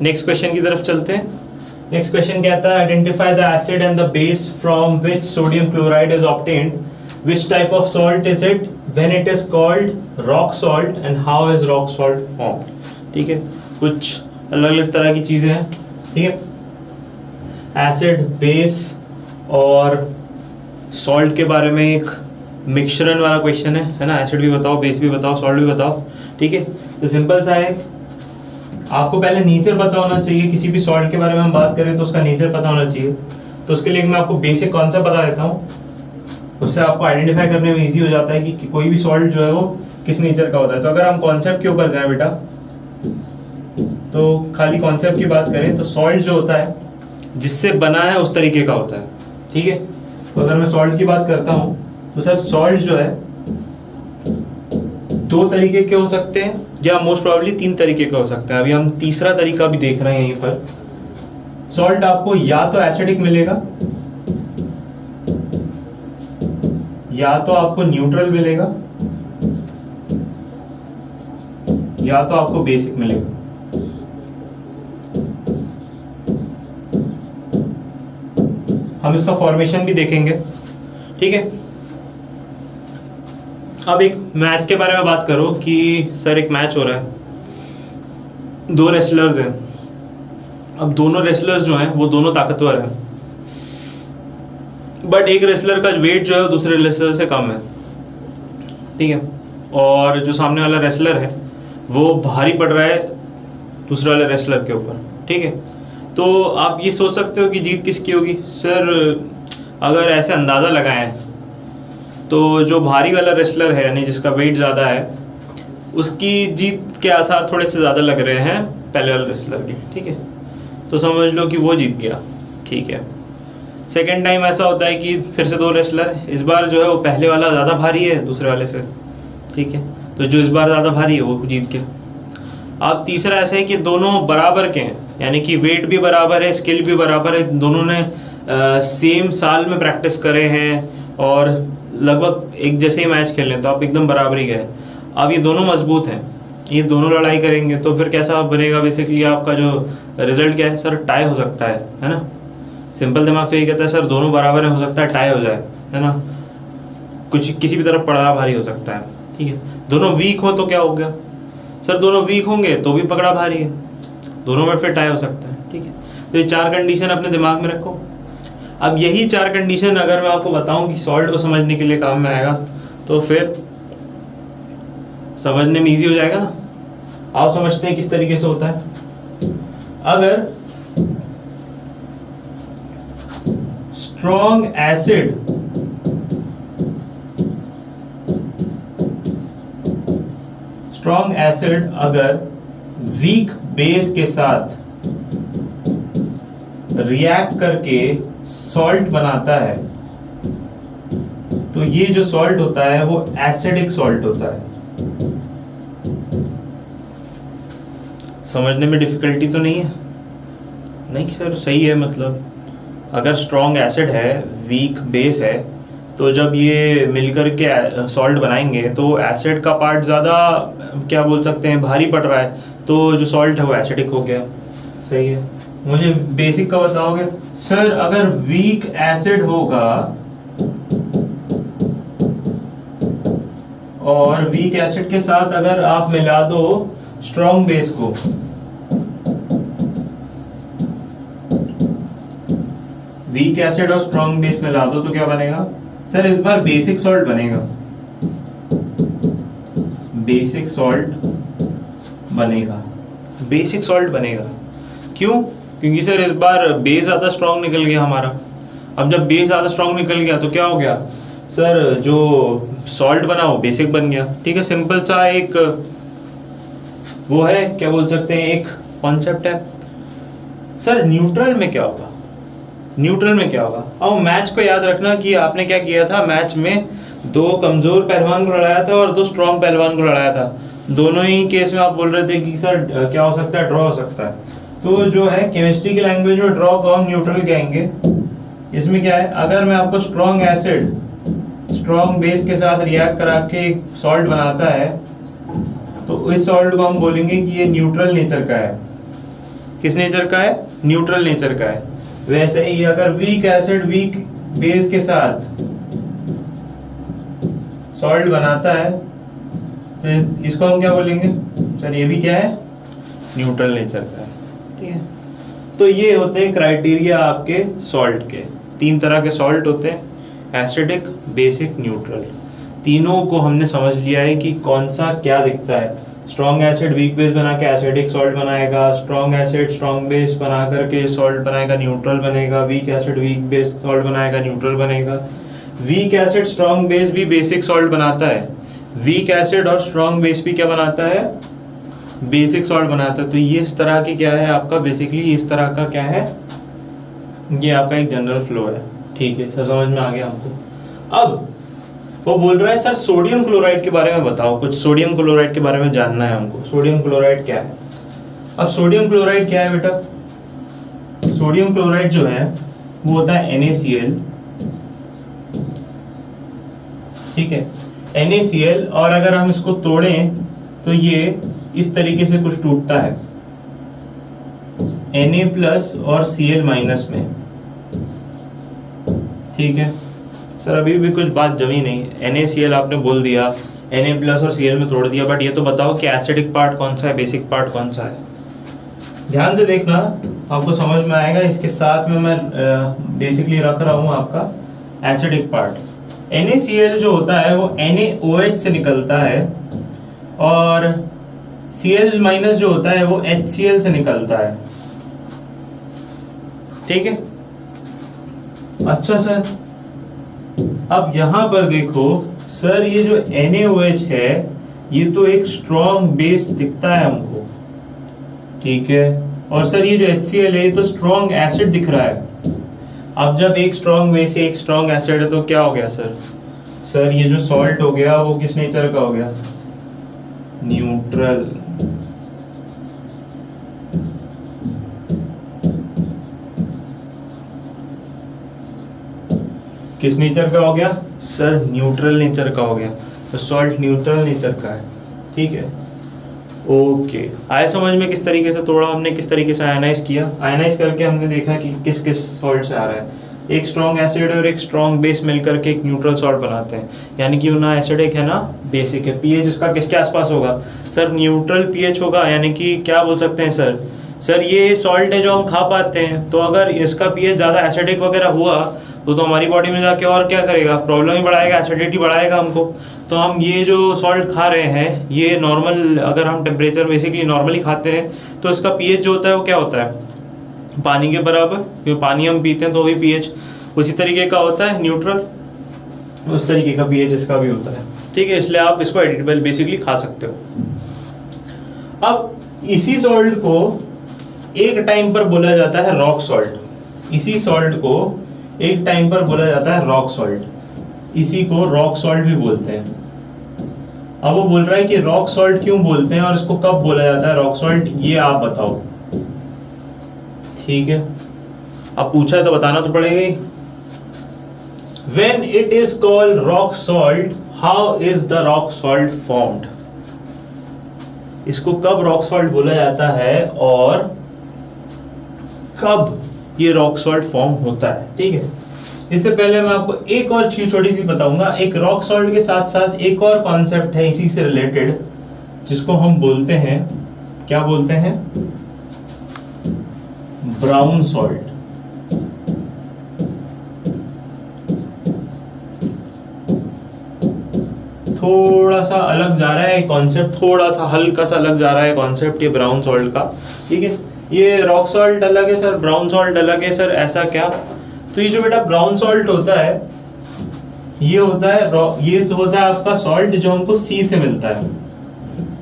Next question की तरफ चलते हैं। नेक्स्ट क्वेश्चन कहता है identify the acid and the base from which sodium chloride is obtained, which type of salt is it, when it is called rock salt and how is rock salt formed. ठीक है, कुछ अलग अलग तरह की चीजें हैं। ठीक है, एसिड, बेस और सॉल्ट के बारे में एक मिक्सचरन वाला क्वेश्चन है ना। एसिड भी बताओ, बेस भी बताओ, सॉल्ट भी बताओ। ठीक है, तो सिंपल सा है, आपको पहले नेचर पता होना चाहिए। किसी भी सॉल्ट के बारे में हम बात करें तो उसका नेचर पता होना चाहिए। तो उसके लिए मैं आपको बेसिक कॉन्सेप्ट बता देता हूँ, उससे आपको आइडेंटिफाई करने में इजी हो जाता है कि कोई भी सॉल्ट जो है वो किस नेचर का होता है। तो अगर हम कॉन्सेप्ट के ऊपर जाएं बेटा, तो खाली कॉन्सेप्ट की बात करें तो सॉल्ट जो होता है जिससे बना है उस तरीके का होता है। ठीक है, तो अगर मैं सॉल्ट की बात करता हूँ तो सर सॉल्ट जो है दो तरीके के हो सकते हैं या मोस्ट प्रोबेबली तीन तरीके के हो सकते हैं। अभी हम तीसरा तरीका भी देख रहे हैं यहीं पर। सॉल्ट आपको या तो एसिडिक मिलेगा या तो आपको न्यूट्रल मिलेगा या तो आपको बेसिक मिलेगा। हम इसका फॉर्मेशन भी देखेंगे। ठीक है, अब एक मैच के बारे में बात करो कि सर एक मैच हो रहा है, दो रेसलर्स हैं। अब दोनों रेसलर्स जो हैं वो दोनों ताकतवर हैं, बट एक रेसलर का वेट जो है दूसरे रेसलर से कम है। ठीक है, और जो सामने वाला रेसलर है वो भारी पड़ रहा है दूसरे वाले रेसलर के ऊपर। ठीक है, तो आप ये सोच सकते हो कि जीत किसकी होगी। सर अगर ऐसे अंदाज़ा लगाएं तो जो भारी वाला रेसलर है यानी जिसका वेट ज़्यादा है उसकी जीत के आसार थोड़े से ज़्यादा लग रहे हैं पहले वाले रेसलर के। ठीक है, तो समझ लो कि वो जीत गया। ठीक है, सेकेंड टाइम ऐसा होता है कि फिर से दो रेसलर, इस बार जो है वो पहले वाला ज़्यादा भारी है दूसरे वाले से। ठीक है, तो जो इस बार ज़्यादा भारी है वो जीत गया। अब तीसरा ऐसा है कि दोनों बराबर के हैं, यानी कि वेट भी बराबर है, स्किल भी बराबर है, दोनों ने सेम साल में प्रैक्टिस करे हैं और लगभग एक जैसे ही मैच खेल लें तो आप एकदम बराबरी गए। अब ये दोनों मजबूत हैं, ये दोनों लड़ाई करेंगे तो फिर कैसा बनेगा। बेसिकली आपका जो रिजल्ट क्या है सर, टाई हो सकता है ना। सिंपल दिमाग तो ये कहता है सर दोनों बराबर है, हो सकता है टाई हो जाए, है ना। कुछ किसी भी तरफ पकड़ा भारी हो सकता है। ठीक है, दोनों वीक हो तो क्या हो गया सर, दोनों वीक होंगे तो भी पकड़ा भारी है, दोनों में फिर टाई हो सकता है। ठीक है, तो ये चार कंडीशन अपने दिमाग में रखो। अब यही चार कंडीशन अगर मैं आपको बताऊं कि सॉल्ट को समझने के लिए काम में आएगा तो फिर समझने में इजी हो जाएगा ना। आप समझते हैं किस तरीके से होता है। अगर स्ट्रॉन्ग एसिड अगर वीक बेस के साथ रिएक्ट करके सॉल्ट बनाता है तो ये जो सॉल्ट होता है वो एसिडिक सॉल्ट होता है। समझने में डिफिकल्टी तो नहीं है? नहीं सर सही है। मतलब अगर स्ट्रॉन्ग एसिड है, वीक बेस है, तो जब ये मिलकर के सॉल्ट बनाएंगे तो एसिड का पार्ट ज़्यादा क्या बोल सकते हैं भारी पड़ रहा है, तो जो सॉल्ट है वो एसिडिक हो गया। सही है। मुझे बेसिक का बताओगे? सर अगर वीक एसिड होगा और वीक एसिड के साथ अगर आप मिला दो स्ट्रॉन्ग बेस को, वीक एसिड और स्ट्रॉन्ग बेस मिला दो तो क्या बनेगा सर? इस बार बेसिक सॉल्ट बनेगा। बेसिक सॉल्ट बनेगा। बेसिक सॉल्ट बनेगा क्यों? क्योंकि सर इस बार बेस ज़्यादा स्ट्रॉन्ग निकल गया हमारा। अब जब बेस ज़्यादा स्ट्रॉन्ग निकल गया तो क्या हो गया सर? जो सॉल्ट बना वो बेसिक बन गया। ठीक है, सिंपल सा एक वो है, क्या बोल सकते हैं, एक कॉन्सेप्ट है। सर न्यूट्रल में क्या होगा? न्यूट्रल में क्या होगा? अब मैच को याद रखना कि आपने क्या किया था, मैच में दो कमजोर पहलवान को लड़ाया था और दो स्ट्रॉन्ग पहलवान को लड़ाया था। दोनों ही केस में आप बोल रहे थे कि सर क्या हो सकता है, ड्रॉ हो सकता है। तो जो है केमिस्ट्री की लैंग्वेज में ड्रॉ को हम न्यूट्रल कहेंगे। इसमें क्या है, अगर मैं आपको स्ट्रॉन्ग एसिड स्ट्रॉन्ग बेस के साथ रिएक्ट करा के सॉल्ट बनाता है तो इस सॉल्ट को हम बोलेंगे कि ये न्यूट्रल नेचर का है। किस नेचर का है? न्यूट्रल नेचर का है। वैसे ही अगर वीक एसिड वीक बेस के साथ सॉल्ट बनाता है तो इसको हम क्या बोलेंगे? सर ये भी क्या है? न्यूट्रल नेचर का है। ठीक है, तो ये होते हैं क्राइटेरिया आपके सॉल्ट के। 3 तरह के सॉल्ट होते हैं, एसिडिक, बेसिक, न्यूट्रल। तीनों को हमने समझ लिया है कि कौन सा क्या दिखता है। स्ट्रॉन्ग एसिड वीक बेस बना के एसिडिक सॉल्ट बनाएगा, स्ट्रॉन्ग एसिड स्ट्रॉन्ग बेस बना करके सॉल्ट बनाएगा, न्यूट्रल बनेगा। Weak acid weak base salt बनाएगा, न्यूट्रल बनेगा। वीक एसिड स्ट्रॉन्ग बेस भी बेसिक सॉल्ट बनाता है, वीक एसिड और स्ट्रॉन्ग बेस भी क्या बनाता है? बेसिक सॉल्ट बनाता है। तो ये इस तरह की क्या है आपका, बेसिकली इस तरह का क्या है, ये आपका एक जनरल फ्लो है। ठीक है सर, समझ में आ गया हमको। अब वो बोल रहा है सर सोडियम क्लोराइड के बारे में बताओ कुछ, सोडियम क्लोराइड के बारे में जानना है हमको। सोडियम क्लोराइड क्या है? अब सोडियम क्लोराइड क्या है बेटा? सोडियम क्लोराइड जो है वो होता है NaCl। ठीक है, NaCl, और अगर हम इसको तोड़ें तो ये इस तरीके से कुछ टूटता है, Na+ और Cl- में। ठीक है सर, अभी भी कुछ बात जमी नहीं। NaCl आपने बोल दिया, Na+ और Cl में तोड़ दिया, बट ये तो बताओ कि एसिडिक पार्ट कौन सा है, बेसिक पार्ट कौन सा है? ध्यान से देखना, आपको समझ में आएगा। इसके साथ में मैं बेसिकली रख रहा हूँ आपका एसिडिक पार्ट। NaCl जो होता है वो NaOH से निकलता है, और Cl- जो होता है वो HCl से निकलता है। ठीक है, अच्छा सर, अब यहां पर देखो सर, ये जो NaOH है ये तो एक स्ट्रॉन्ग बेस दिखता है हमको। ठीक है, और सर ये जो HCl है ये तो स्ट्रॉन्ग एसिड दिख रहा है। अब जब एक स्ट्रॉन्ग बेस एक स्ट्रॉन्ग एसिड है तो क्या हो गया सर? सर ये जो सॉल्ट हो गया वो किस नेचर का हो गया? न्यूट्रल। किस नेचर का हो गया सर? न्यूट्रल नेचर का हो गया। तो सॉल्ट न्यूट्रल नेचर का है। ठीक है, ओके, आया समझ में किस तरीके से तोड़ा हमने, किस तरीके से आयनाइज किया। आयनाइज करके हमने देखा कि किस किस सॉल्ट से आ रहा है। एक स्ट्रॉन्ग एसिड और एक स्ट्रॉन्ग बेस मिलकर के एक न्यूट्रल सॉल्ट बनाते हैं, यानी कि वो ना एसिडिक है ना बेसिक है। पीएच इसका किसके आसपास होगा सर? न्यूट्रल पीएच होगा, यानी कि क्या बोल सकते हैं सर? सर ये सॉल्ट है जो हम खा पाते हैं, तो अगर इसका पीएच ज़्यादा एसिडिक वगैरह हुआ तो हमारी बॉडी में जाके और क्या करेगा? प्रॉब्लम ही बढ़ाएगा, एसिडिटी बढ़ाएगा हमको। तो हम ये जो सॉल्ट खा रहे हैं ये नॉर्मल, अगर हम टेम्परेचर बेसिकली नॉर्मली खाते हैं तो इसका पीएच जो होता है वो क्या होता है? पानी के बराबर, क्योंकि पानी हम पीते हैं तो भी पीएच उसी तरीके का होता है, न्यूट्रल। उस तरीके का पीएच इसका भी होता है। ठीक है, इसलिए आप इसको एडिटेबल बेसिकली खा सकते हो। अब इसी सॉल्ट को एक टाइम पर बोला जाता है रॉक सॉल्ट। इसी सॉल्ट को एक टाइम पर बोला जाता है रॉक सॉल्ट। इसी को रॉक सॉल्ट भी बोलते हैं। अब वो बोल रहा है कि रॉक सॉल्ट क्यों बोलते हैं और इसको कब बोला जाता है रॉक सॉल्ट, ये आप बताओ। ठीक है, अब पूछा है तो बताना तो पड़ेगा ही। When it is called rock salt, how is the rock salt formed? इसको कब रॉक सॉल्ट बोला जाता है और कब ये रॉक सॉल्ट फॉर्म होता है? ठीक है, इससे पहले मैं आपको एक और चीज छोटी सी बताऊंगा। एक रॉक सॉल्ट के साथ साथ एक और कॉन्सेप्ट है इसी से रिलेटेड, जिसको हम बोलते हैं, क्या बोलते हैं? Brown salt. थोड़ा सा अलग जा रहा है कॉन्सेप्ट, थोड़ा सा हल्का सा अलग जा रहा है कॉन्सेप्ट ये ब्राउन सॉल्ट का। ठीक है, ये रॉक सॉल्ट अलग है सर, ब्राउन सॉल्ट अलग है सर, ऐसा क्या? तो ये जो बेटा ब्राउन सॉल्ट होता है ये होता है आपका सॉल्ट जो हमको सी से मिलता है।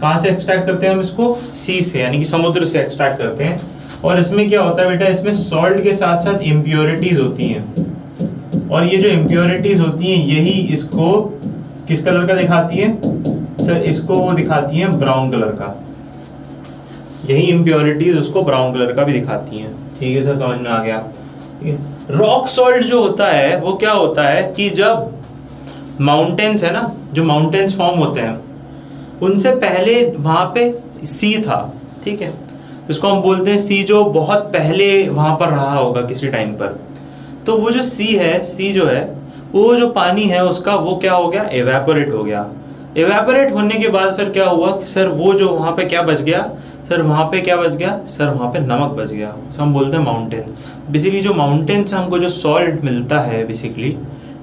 कहाँ से एक्सट्रैक्ट करते हैं हम इसको? सी से, यानी कि समुद्र से एक्सट्रैक्ट करते हैं। और इसमें क्या होता है बेटा? इसमें सॉल्ट के साथ साथ इम्प्योरिटीज होती हैं, और ये जो इम्प्योरिटीज होती हैं यही इसको किस कलर का दिखाती है सर? इसको वो दिखाती हैं ब्राउन कलर का। यही इम्प्योरिटीज उसको ब्राउन कलर का भी दिखाती हैं। ठीक है सर, समझ में आ गया। रॉक सॉल्ट जो होता है वो क्या होता है कि जब माउंटेन्स है ना, जो माउंटेन्स फॉर्म होते हैं उनसे पहले वहां पे सी था। ठीक है, इसको हम बोलते हैं सी, जो बहुत पहले वहाँ पर रहा होगा किसी टाइम पर। तो वो जो सी है, सी जो है वो जो पानी है उसका वो क्या हो गया, एवेपोरेट हो गया। एवेपोरेट होने के बाद फिर क्या हुआ कि सर वो जो वहाँ पे क्या बच गया, सर वहाँ पे क्या बच गया, सर वहाँ पे नमक बच गया। तो हम बोलते हैं माउंटेन। बेसिकली जो माउंटेन से हमको जो सॉल्ट मिलता है बेसिकली,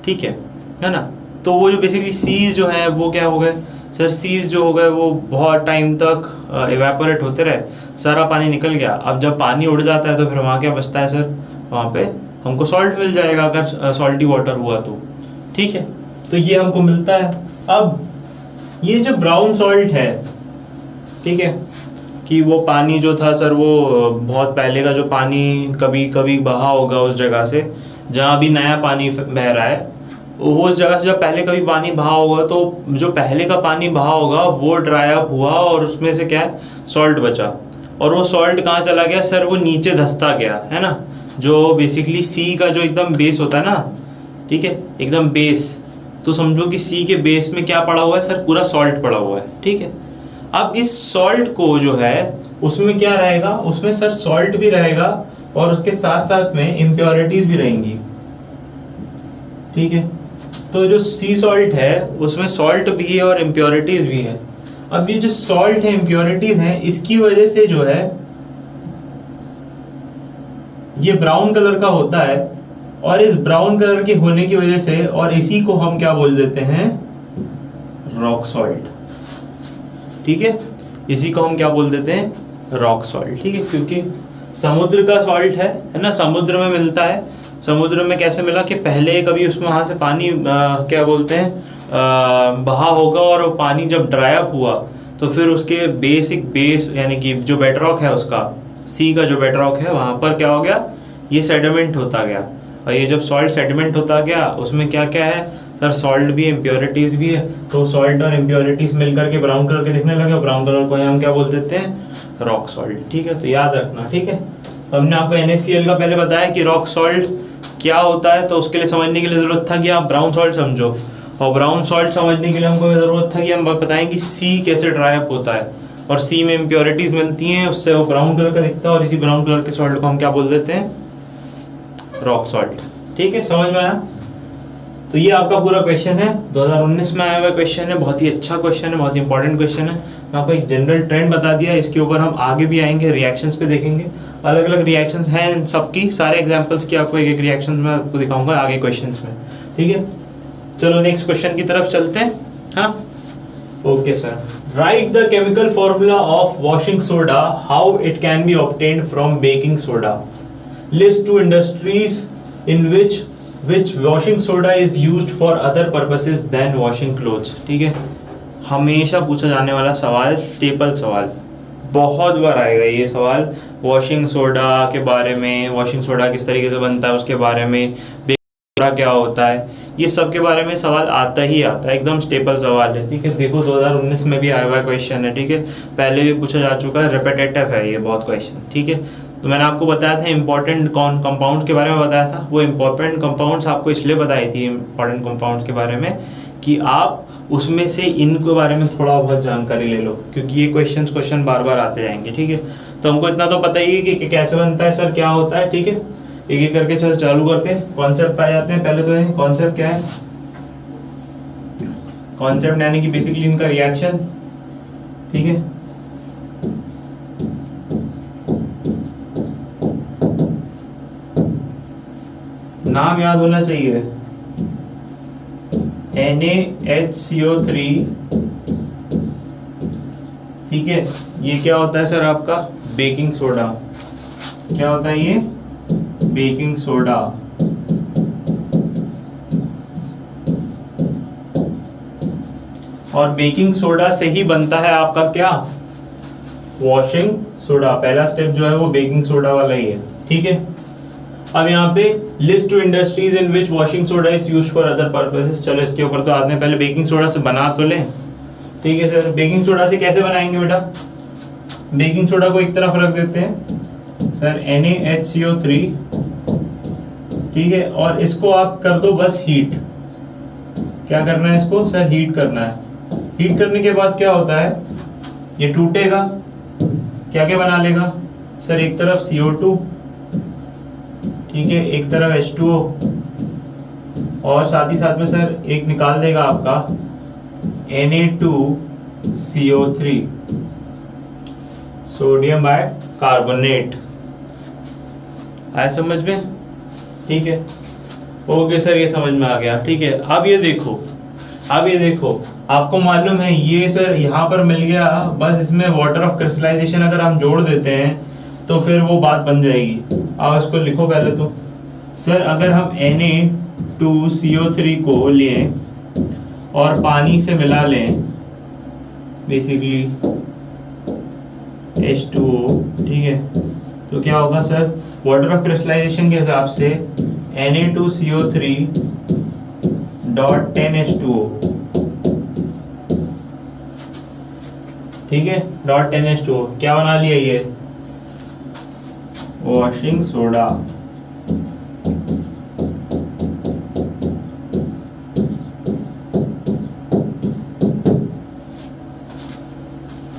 ठीक है ना, तो वो जो बेसिकली सीज जो है वो क्या हो गए, सर सीज जो हो गए वो बहुत टाइम तक एवेपोरेट होते रहे, सारा पानी निकल गया। अब जब पानी उड़ जाता है तो फिर वहाँ क्या बचता है सर, वहाँ पे हमको सॉल्ट मिल जाएगा अगर सॉल्टी वाटर हुआ तो, ठीक है। तो ये हमको मिलता है। अब ये जो ब्राउन सॉल्ट है, ठीक है, कि वो पानी जो था सर वो बहुत पहले का जो पानी कभी कभी बहा होगा उस जगह से जहाँ अभी नया पानी बह रहा है, उस जगह से जब पहले कभी पानी बहा होगा तो जो पहले का पानी बहा होगा वो ड्राई अप हुआ और उसमें से क्या है, सॉल्ट बचा। और वो सॉल्ट कहाँ चला गया सर, वो नीचे धंसता गया, है ना। जो बेसिकली सी का जो एकदम बेस होता है ना, ठीक है, एकदम बेस, तो समझो कि सी के बेस में क्या पड़ा हुआ है सर, पूरा सॉल्ट पड़ा हुआ है, ठीक है। अब इस सॉल्ट को जो है उसमें क्या रहेगा, उसमें सर सॉल्ट भी रहेगा और उसके साथ साथ में इम्प्योरिटीज भी रहेंगी, ठीक है। तो जो सी सॉल्ट है उसमें सॉल्ट भी है और इम्प्योरिटीज भी है। अब ये जो सॉल्ट है, इम्प्योरिटीज हैं, इसकी वजह से जो है ये ब्राउन कलर का होता है। और इस ब्राउन कलर के होने की वजह से, और इसी को हम क्या बोल देते हैं, रॉक सॉल्ट, ठीक है। इसी को हम क्या बोल देते हैं, रॉक सॉल्ट, ठीक है। क्योंकि समुद्र का सॉल्ट है ना, समुद्र में मिलता है। समुद्र में कैसे मिला कि पहले कभी उसमें वहाँ से पानी क्या बोलते हैं बहा होगा, और वो पानी जब ड्राई अप हुआ तो फिर उसके बेसिक बेस यानी कि जो बेडरॉक है उसका, सी का जो बेडरॉक है, वहाँ पर क्या हो गया, ये सेडिमेंट होता गया। और ये जब सॉल्ट सेडिमेंट होता गया उसमें क्या क्या है सर, सॉल्ट भी है, इम्प्योरिटीज भी है। तो सॉल्ट और इम्प्योरिटीज मिलकर के ब्राउन कलर के दिखने लगे, ब्राउन कलर को हम क्या बोल देते हैं, रॉक सॉल्ट, ठीक है। तो याद रखना, ठीक है। तो हमने आपको NaCl का पहले बताया कि रॉक सॉल्ट क्या होता है, तो उसके लिए समझने के लिए ज़रूरत था कि आप ब्राउन सॉल्ट समझो, और ब्राउन सॉल्ट समझने के लिए हमको ज़रूरत था कि हम बताएं कि सी कैसे ड्राई अप होता है, और सी में इम्प्योरिटीज मिलती हैं, उससे वो ब्राउन कलर का दिखता है, और इसी ब्राउन कलर के सॉल्ट को हम क्या बोल देते हैं, रॉक सॉल्ट, ठीक है। समझ में आया। तो ये आपका पूरा क्वेश्चन है, 2019 में आया हुआ क्वेश्चन है, बहुत ही अच्छा क्वेश्चन है, बहुत ही इंपॉर्टेंट क्वेश्चन है। मैं आपको एक जनरल ट्रेंड बता दिया, इसके ऊपर हम आगे भी आएंगे, रिएक्शंस पे देखेंगे, अलग अलग रिएक्शंस हैं इन सबकी, सारे एग्जांपल्स की आपको एक एक रिएक्शन में आपको दिखाऊंगा आगे क्वेश्चंस में, ठीक है। चलो नेक्स्ट क्वेश्चन की तरफ चलते हैं, हाँ। Okay sir, write the chemical formula of washing soda, how it can be obtained from baking soda, list two industries in which washing soda is used for other purposes than washing clothes, ठीक है। हमेशा पूछा जाने वाला सवाल, staple सवाल, बहुत बार आएगा ये सवाल, वॉशिंग सोडा के बारे में, वॉशिंग सोडा किस तरीके से बनता है उसके बारे में, बेकिंग सोडा क्या होता है, ये सब के बारे में सवाल आता ही आता है, एकदम स्टेपल सवाल है, ठीक है। देखो 2019 में भी आया हुआ क्वेश्चन है, ठीक है, पहले भी पूछा जा चुका है, रिपीटेटिव है ये बहुत क्वेश्चन, ठीक है। तो मैंने आपको बताया था इंपॉर्टेंट कंपाउंड के बारे में बताया था, वो इंपॉर्टेंट कंपाउंड्स आपको इसलिए बताई थी इंपॉर्टेंट कंपाउंड्स के बारे में कि आप उसमें से इनके बारे में थोड़ा बहुत जानकारी ले लो, क्योंकि ये क्वेश्चन बार बार आते जाएंगे, ठीक है। तो हमको इतना तो पता ही है कि कैसे बनता है सर, क्या होता है, ठीक है। एक एक करके सर चालू करते हैं, कॉन्सेप्ट पाए जाते हैं। पहले तो कॉन्सेप्ट क्या है, कॉन्सेप्ट यानी कि बेसिकली इनका रिएक्शन, ठीक है। नाम याद होना चाहिए, NaHCO3, ठीक है। ये क्या होता है सर आपका, बेकिंग सोडा, क्या होता है ये, बेकिंग सोडा। और बेकिंग सोडा से ही बनता है आपका क्या, वॉशिंग सोडा। पहला स्टेप जो है वो बेकिंग सोडा वाला ही है, ठीक है। अब यहाँ पे list two industries in which washing soda is used for other purposes, चलो इसके ऊपर तो आते हैं, पहले बेकिंग सोडा से बना तो लें, ठीक है सर। बेकिंग सोडा से कैसे बनाएंगे बेटा, बेकिंग सोडा को एक तरफ रख देते हैं सर, NaHCO3, ठीक है। और इसको आप कर दो बस हीट, क्या करना है इसको सर, हीट करना है। हीट करने के बाद क्या होता है, ये टूटेगा, क्या क्या बना लेगा, सर एक तरफ CO2, ठीक है, एक तरफ H2O, और साथ ही साथ में सर एक निकाल देगा आपका Na2CO3, सोडियम बाय कार्बोनेट। आया समझ में? ठीक है, ओके सर, ये समझ में आ गया। ठीक है, अब ये देखो आपको मालूम है ये सर यहाँ पर मिल गया, बस इसमें वाटर ऑफ क्रिस्टलाइजेशन अगर हम जोड़ देते हैं तो फिर वो बात बन जाएगी। अब इसको लिखो पहले तो। सर अगर हम Na2CO3 को लें और पानी से मिला लें, बेसिकली H2O, ठीक है, तो क्या होगा सर, वाटर ऑफ क्रिस्टलाइजेशन के हिसाब से Na2CO3.10H2O, ठीक है, .10H2O क्या बना लिया ये, वॉशिंग सोडा।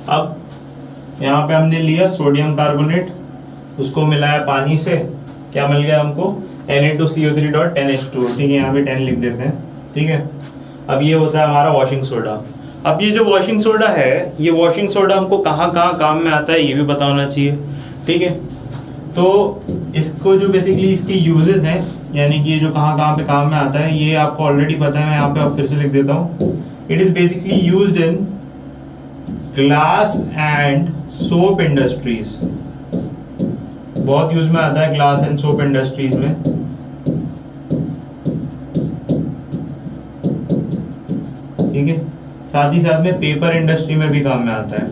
अब यहाँ पे हमने लिया सोडियम कार्बोनेट, उसको मिलाया पानी से, क्या मिल गया हमको, Na2CO3.10H2O, ठीक है, यहाँ पे 10 लिख देते हैं। ठीक है, अब ये होता है हमारा वॉशिंग सोडा। अब ये जो वॉशिंग सोडा है, ये वॉशिंग सोडा हमको कहाँ कहाँ काम में आता है ये भी पता होना चाहिए। ठीक है, तो इसको जो बेसिकली इसके यूजेस हैं, यानी कि ये जो कहाँ कहाँ पे काम में आता है, ये आपको ऑलरेडी पता है, मैं यहाँ पे फिर से लिख देता हूँ। It is basically used in glass and soap industries, बहुत यूज में आता है ग्लास एंड सोप इंडस्ट्रीज में। ठीक है, साथ ही साथ में पेपर इंडस्ट्री में भी काम में आता है।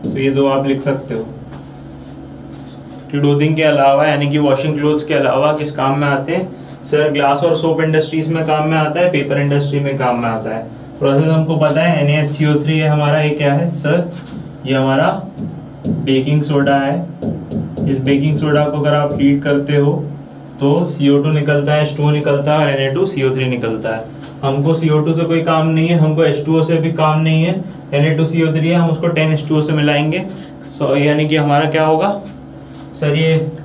तो ये दो आप लिख सकते हो। क्लोथिंग के अलावा, यानी कि वॉशिंग क्लोथ्स के अलावा किस काम में आते हैं सर, ग्लास और सोप इंडस्ट्रीज में काम में आता है, पेपर इंडस्ट्री में काम में आता है। प्रोसेस हमको पता है, NaHCO3 है हमारा, ये क्या है सर, ये हमारा बेकिंग सोडा है। इस बेकिंग सोडा को अगर आप हीट करते हो तो CO2 निकलता है, H2O निकलता है और Na2CO3 निकलता है। हमको CO2 से कोई काम नहीं है, हमको H2O से भी काम नहीं है, Na2CO3 है, हम उसको 10H2O से मिलाएंगे। यानी कि हमारा क्या होगा सर, ये